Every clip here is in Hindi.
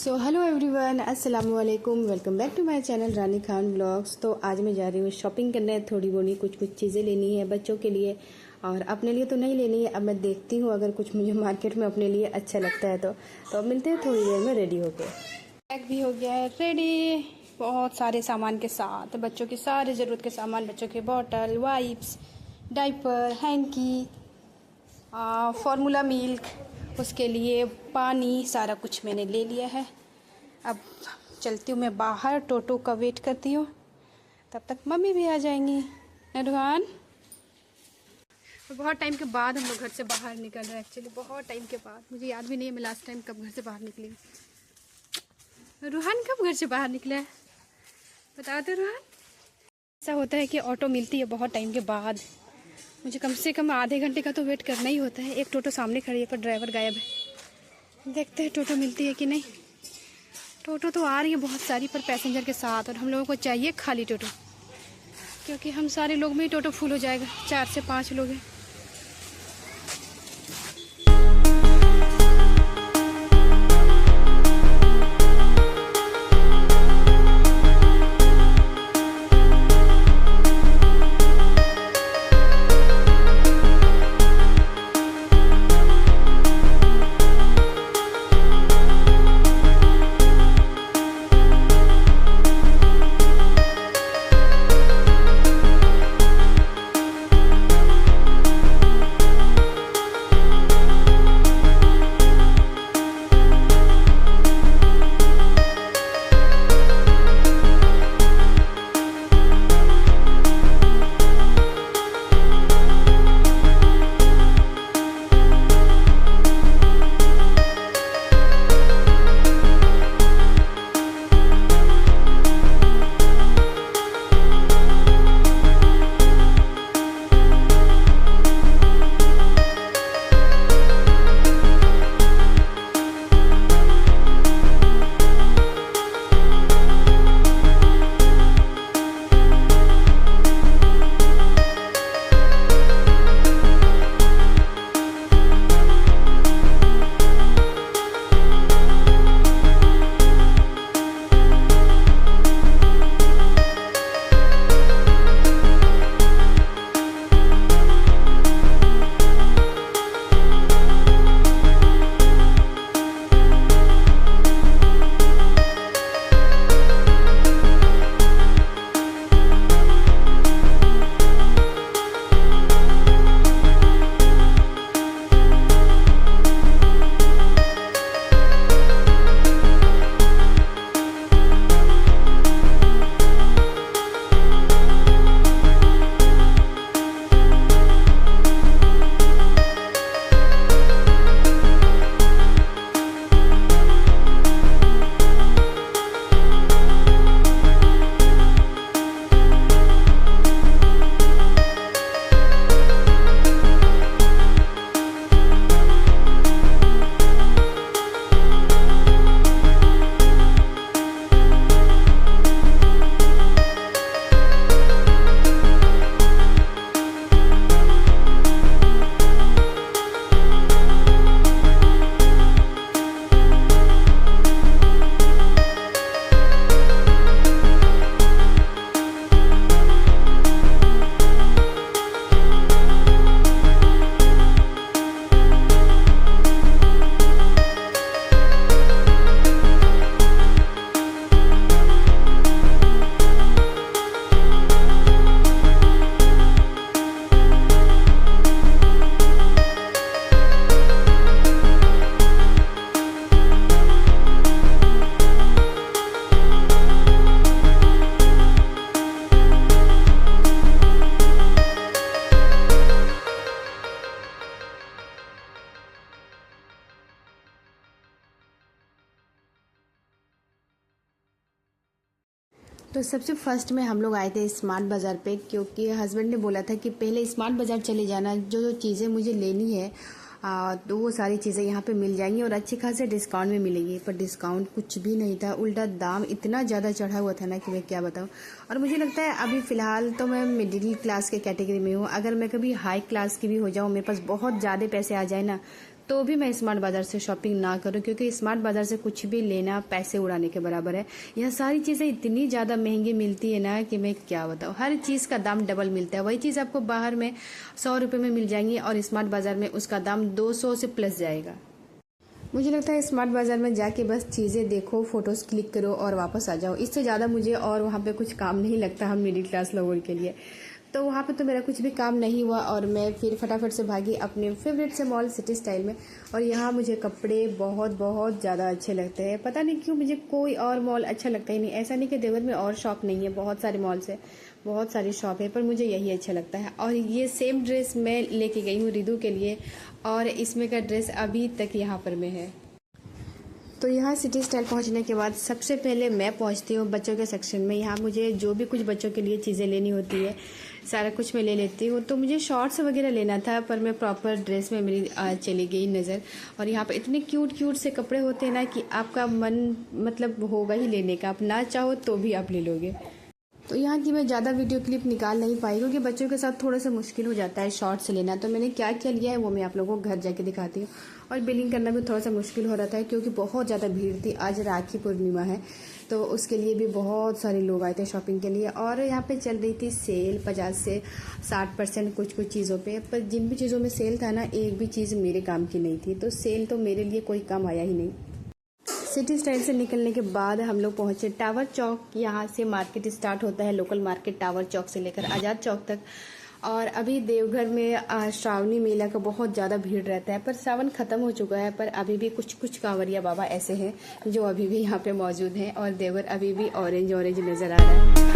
सो हेलो एवरीवन, अस्सलाम वालेकुम। Welcome back to my channel Rani Khan blogs. तो आज मैं जा रही हूँ शॉपिंग करने। थोड़ी बोनी कुछ चीज़ें लेनी है बच्चों के लिए और अपने लिए तो नहीं लेनी है। अब मैं देखती हूँ अगर कुछ मुझे मार्केट में अपने लिए अच्छा लगता है तो अब मिलते हैं थोड़ी देर में रेडी होके। बैग भी हो गया है रेडी, बहुत सारे सामान के साथ, बच्चों की सारी ज़रूरत के सामान, बच्चों के bottle, wipes, diaper, hanky, formula milk, उसके लिए पानी, सारा कुछ मैंने ले लिया है। अब चलती हूँ मैं बाहर, टोटो का वेट करती हूँ, तब तक मम्मी भी आ जाएंगी। नरवान, बहुत टाइम के बाद हम लोग घर से बाहर निकल रहे हैं। एक्चुअली बहुत टाइम के बाद, मुझे याद भी नहीं है मैं लास्ट टाइम कब घर से बाहर निकली। रूहान कब घर से बाहर निकला है बता दो रूहान। ऐसा होता है कि ऑटो मिलती है बहुत टाइम के बाद, मुझे कम से कम आधे घंटे का तो वेट करना ही होता है। एक टोटो सामने खड़ी है पर ड्राइवर गायब है। देखते हैं टोटो मिलती है कि नहीं। टोटो तो आ रही है बहुत सारी पर पैसेंजर के साथ, और हम लोगों को चाहिए खाली टोटो, क्योंकि हम सारे लोग में ही टोटो फुल हो जाएगा। 4 से 5 लोग हैं। तो सबसे फर्स्ट में हम लोग आए थे स्मार्ट बाज़ार पे, क्योंकि हस्बैंड ने बोला था कि पहले स्मार्ट बाज़ार चले जाना, जो जो चीज़ें मुझे लेनी है तो वो सारी चीज़ें यहाँ पे मिल जाएंगी और अच्छे खासे डिस्काउंट में मिलेंगी। पर डिस्काउंट कुछ भी नहीं था, उल्टा दाम इतना ज़्यादा चढ़ा हुआ था ना कि मैं क्या बताऊँ। और मुझे लगता है अभी फ़िलहाल तो मैं मिडिल क्लास के कैटेगरी में हूँ। अगर मैं कभी हाई क्लास की भी हो जाऊँ, मेरे पास बहुत ज़्यादा पैसे आ जाए ना, तो भी मैं स्मार्ट बाज़ार से शॉपिंग ना करूं, क्योंकि स्मार्ट बाज़ार से कुछ भी लेना पैसे उड़ाने के बराबर है। यह सारी चीज़ें इतनी ज़्यादा महंगी मिलती है ना कि मैं क्या बताऊं, हर चीज़ का दाम डबल मिलता है। वही चीज़ आपको बाहर में 100 रुपये में मिल जाएंगी और स्मार्ट बाज़ार में उसका दाम 200 से प्लस जाएगा। मुझे लगता है स्मार्ट बाज़ार में जाके बस चीज़ें देखो, फ़ोटोज़ क्लिक करो और वापस आ जाओ। इससे ज़्यादा मुझे और वहाँ पे कुछ काम नहीं लगता हम मिडिल क्लास लोगों के लिए। तो वहाँ पे तो मेरा कुछ भी काम नहीं हुआ और मैं फिर फटाफट से भागी अपने फेवरेट से मॉल सिटी स्टाइल में। और यहाँ मुझे कपड़े बहुत बहुत ज़्यादा अच्छे लगते हैं। पता नहीं क्यों मुझे कोई और मॉल अच्छा लगता ही नहीं। ऐसा नहीं कि देवघर में और शॉप नहीं है, बहुत सारे मॉल्स है, बहुत सारी शॉप है, पर मुझे यही अच्छा लगता है। और ये सेम ड्रेस मैं लेके गई हूँ रिदू के लिए और इसमें का ड्रेस अभी तक यहाँ पर में है। तो यहाँ सिटी स्टाइल पहुँचने के बाद सबसे पहले मैं पहुँचती हूँ बच्चों के सेक्शन में। यहाँ मुझे जो भी कुछ बच्चों के लिए चीज़ें लेनी होती है सारा कुछ मैं ले लेती हूँ। तो मुझे शॉर्ट्स वगैरह लेना था, पर मैं प्रॉपर ड्रेस में मेरी चली गई नज़र। और यहाँ पे इतने क्यूट क्यूट से कपड़े होते हैं ना कि आपका मन मतलब होगा ही लेने का, आप ना चाहो तो भी आप ले लोगे। तो यहाँ की मैं ज़्यादा वीडियो क्लिप निकाल नहीं पाई क्योंकि बच्चों के साथ थोड़ा सा मुश्किल हो जाता है शॉर्ट्स लेना। तो मैंने क्या क्या लिया है वो मैं आप लोगों को घर जाके दिखाती हूँ। और बिलिंग करना भी थोड़ा सा मुश्किल हो रहा था क्योंकि बहुत ज़्यादा भीड़ थी। आज राखी पूर्णिमा है तो उसके लिए भी बहुत सारे लोग आए थे शॉपिंग के लिए। और यहाँ पे चल रही थी सेल 50 से 60% कुछ कुछ चीज़ों पे। पर जिन भी चीज़ों में सेल था ना, एक भी चीज़ मेरे काम की नहीं थी। तो सेल तो मेरे लिए कोई काम आया ही नहीं। सिटी स्टाइल से निकलने के बाद हम लोग पहुंचे टावर चौक। यहाँ से मार्केट स्टार्ट होता है, लोकल मार्केट टावर चौक से लेकर आज़ाद चौक तक। और अभी देवघर में श्रावणी मेला का बहुत ज़्यादा भीड़ रहता है, पर सावन ख़त्म हो चुका है। पर अभी भी कुछ कुछ कांवरिया बाबा ऐसे हैं जो अभी भी यहाँ पे मौजूद हैं और देवघर अभी भी ऑरेंज ऑरेंज नज़र आ रहा है।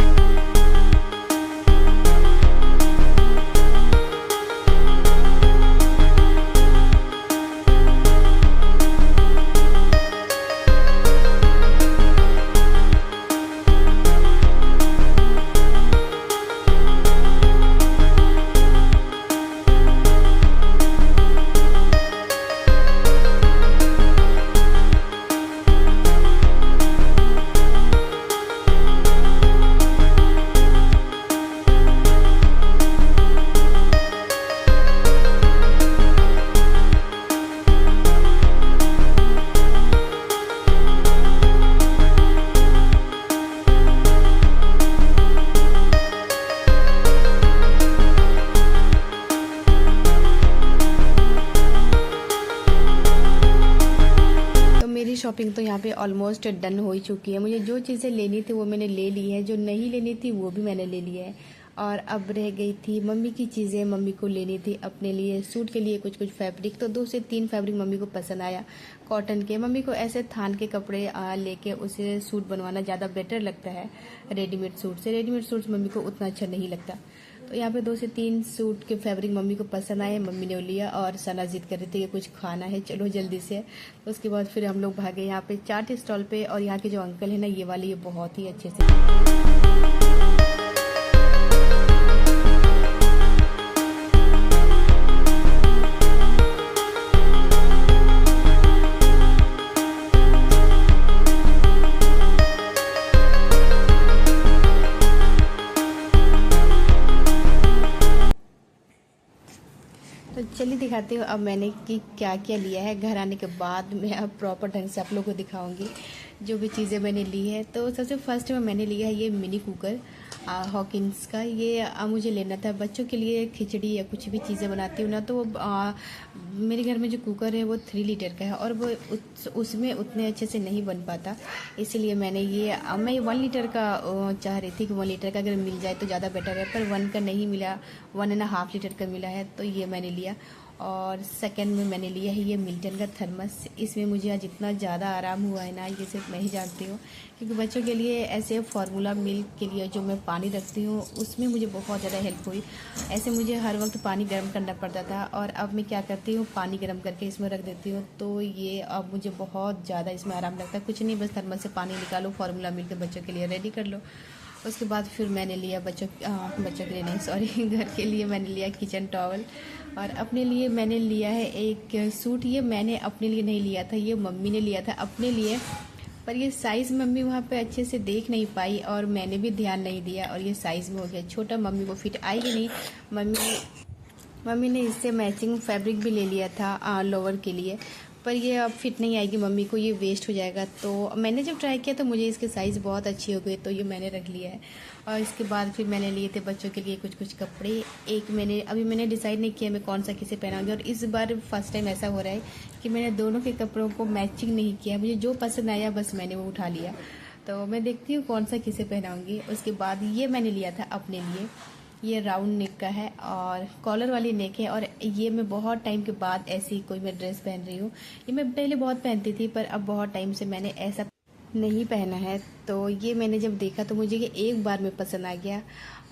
शॉपिंग तो यहाँ पे ऑलमोस्ट डन हो ही चुकी है। मुझे जो चीज़ें लेनी थी वो मैंने ले ली है, जो नहीं लेनी थी वो भी मैंने ले लिया है। और अब रह गई थी मम्मी की चीज़ें। मम्मी को लेनी थी अपने लिए सूट के लिए कुछ कुछ फैब्रिक। तो 2 से 3 फैब्रिक मम्मी को पसंद आया कॉटन के। मम्मी को ऐसे थान के कपड़े लेके उसे सूट बनवाना ज़्यादा बेटर लगता है रेडीमेड सूट से। रेडीमेड सूट मम्मी को उतना अच्छा नहीं लगता। तो यहाँ पे 2 से 3 सूट के फैब्रिक मम्मी को पसंद आए, मम्मी ने लिया। और सना जिद कर रही थी कि कुछ खाना है, चलो जल्दी से। तो उसके बाद फिर हम लोग भागे यहाँ पे चाट स्टॉल पे। और यहाँ के जो अंकल है ना, ये वाले, ये बहुत ही अच्छे से तो चलिए दिखाती हूँ अब मैंने कि क्या क्या लिया है। घर आने के बाद मैं अब प्रॉपर ढंग से आप लोगों को दिखाऊंगी जो भी चीज़ें मैंने ली है। तो सबसे फर्स्ट में मैंने लिया है ये मिनी कुकर हॉकिंस का। ये मुझे लेना था बच्चों के लिए। खिचड़ी या कुछ भी चीज़ें बनाती हूँ ना, तो मेरे घर में जो कुकर है वो 3 लीटर का है और वो उसमें उतने अच्छे से नहीं बन पाता। इसीलिए मैं ये 1 लीटर का चाह रही थी कि 1 लीटर का अगर मिल जाए तो ज़्यादा बेटर है। पर 1 का नहीं मिला, 1.5 लीटर का मिला है, तो ये मैंने लिया। और सेकंड में मैंने लिया है ये मिल्टन का थर्मस। इसमें मुझे आज इतना ज़्यादा आराम हुआ है ना, ये सिर्फ मैं ही जानती हूँ। क्योंकि बच्चों के लिए ऐसे फार्मूला मिल्क के लिए जो मैं पानी रखती हूँ उसमें मुझे बहुत ज़्यादा हेल्प हुई। ऐसे मुझे हर वक्त पानी गर्म करना पड़ता था और अब मैं क्या करती हूँ, पानी गर्म करके इसमें रख देती हूँ। तो ये अब मुझे बहुत ज़्यादा इसमें आराम लगता है। कुछ नहीं, बस थर्मस से पानी निकालो, फार्मूला मिल्क बच्चों के लिए रेडी कर लो। उसके बाद फिर मैंने लिया बच्चों के लिए नहीं, सॉरी, घर के लिए मैंने लिया किचन टॉवल। और अपने लिए मैंने लिया है एक सूट। ये मैंने अपने लिए नहीं लिया था, ये मम्मी ने लिया था अपने लिए। पर ये साइज़ मम्मी वहाँ पे अच्छे से देख नहीं पाई और मैंने भी ध्यान नहीं दिया और ये साइज़ में हो गया छोटा। मम्मी को फिट आएगी नहीं। मम्मी ने इससे मैचिंग फैब्रिक भी ले लिया था लोवर के लिए, पर ये अब फिट नहीं आएगी मम्मी को, ये वेस्ट हो जाएगा। तो मैंने जब ट्राई किया तो मुझे इसके साइज़ बहुत अच्छी हो गई, तो ये मैंने रख लिया है। और इसके बाद फिर मैंने लिए थे बच्चों के लिए कुछ कुछ कपड़े। एक मैंने डिसाइड नहीं किया मैं कौन सा किसे पहनाऊंगी, और इस बार फर्स्ट टाइम ऐसा हो रहा है कि मैंने दोनों के कपड़ों को मैचिंग नहीं किया। मुझे जो पसंद आया बस मैंने वो उठा लिया। तो मैं देखती हूँ कौन सा किसे पहनाऊँगी। उसके बाद ये मैंने लिया था अपने लिए, ये राउंड नेक का है और कॉलर वाली नेक है। और ये मैं बहुत टाइम के बाद ऐसी कोई मैं ड्रेस पहन रही हूँ। ये मैं पहले बहुत पहनती थी, पर अब बहुत टाइम से मैंने ऐसा नहीं पहना है। तो ये मैंने जब देखा तो मुझे ये एक बार में पसंद आ गया।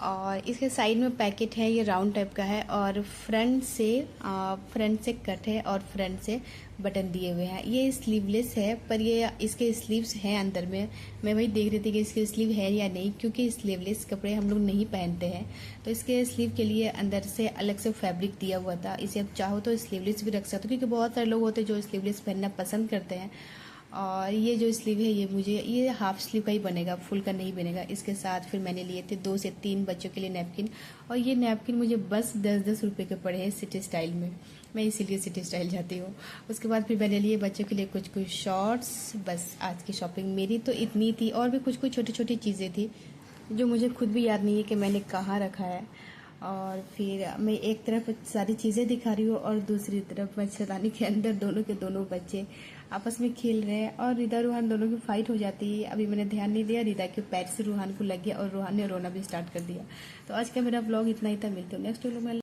और इसके साइड में पैकेट है, ये राउंड टाइप का है, और फ्रंट से कट है और फ्रंट से बटन दिए हुए हैं। ये स्लीवलेस है, पर ये इसके स्लीव्स हैं अंदर में। मैं वही देख रही थी कि इसके स्लीव है या नहीं, क्योंकि स्लीवलेस कपड़े हम लोग नहीं पहनते हैं। तो इसके स्लीव के लिए अंदर से अलग से फैब्रिक दिया हुआ था। इसे आप चाहो तो स्लीवलेस भी रख सकते हो, क्योंकि बहुत सारे लोग होते हैं जो स्लीवलेस पहनना पसंद करते हैं। और ये जो स्लीव है ये हाफ स्लीव का ही बनेगा, फुल का नहीं बनेगा। इसके साथ फिर मैंने लिए थे 2 से 3 बच्चों के लिए नैपकिन, और ये नैपकिन मुझे बस 10-10 रुपये के पड़े हैं सिटी स्टाइल में। मैं इसीलिए सिटी स्टाइल जाती हूँ। उसके बाद फिर मैंने लिए बच्चों के लिए कुछ कुछ शॉर्ट्स। बस आज की शॉपिंग मेरी तो इतनी थी, और भी कुछ कुछ छोटी छोटी चीज़ें थी जो मुझे खुद भी याद नहीं है कि मैंने कहाँ रखा है। और फिर मैं एक तरफ सारी चीज़ें दिखा रही हूँ और दूसरी तरफ मच्छरदानी के अंदर दोनों के दोनों बच्चे आपस में खेल रहे हैं, और रिदा रूहान दोनों की फाइट हो जाती है। अभी मैंने ध्यान नहीं दिया, रिदा के पैर से रूहान को लग गया और रूहान ने रोना भी स्टार्ट कर दिया। तो आज का मेरा ब्लॉग इतना ही था, मिलते हो नेक्स्ट व्लॉग में।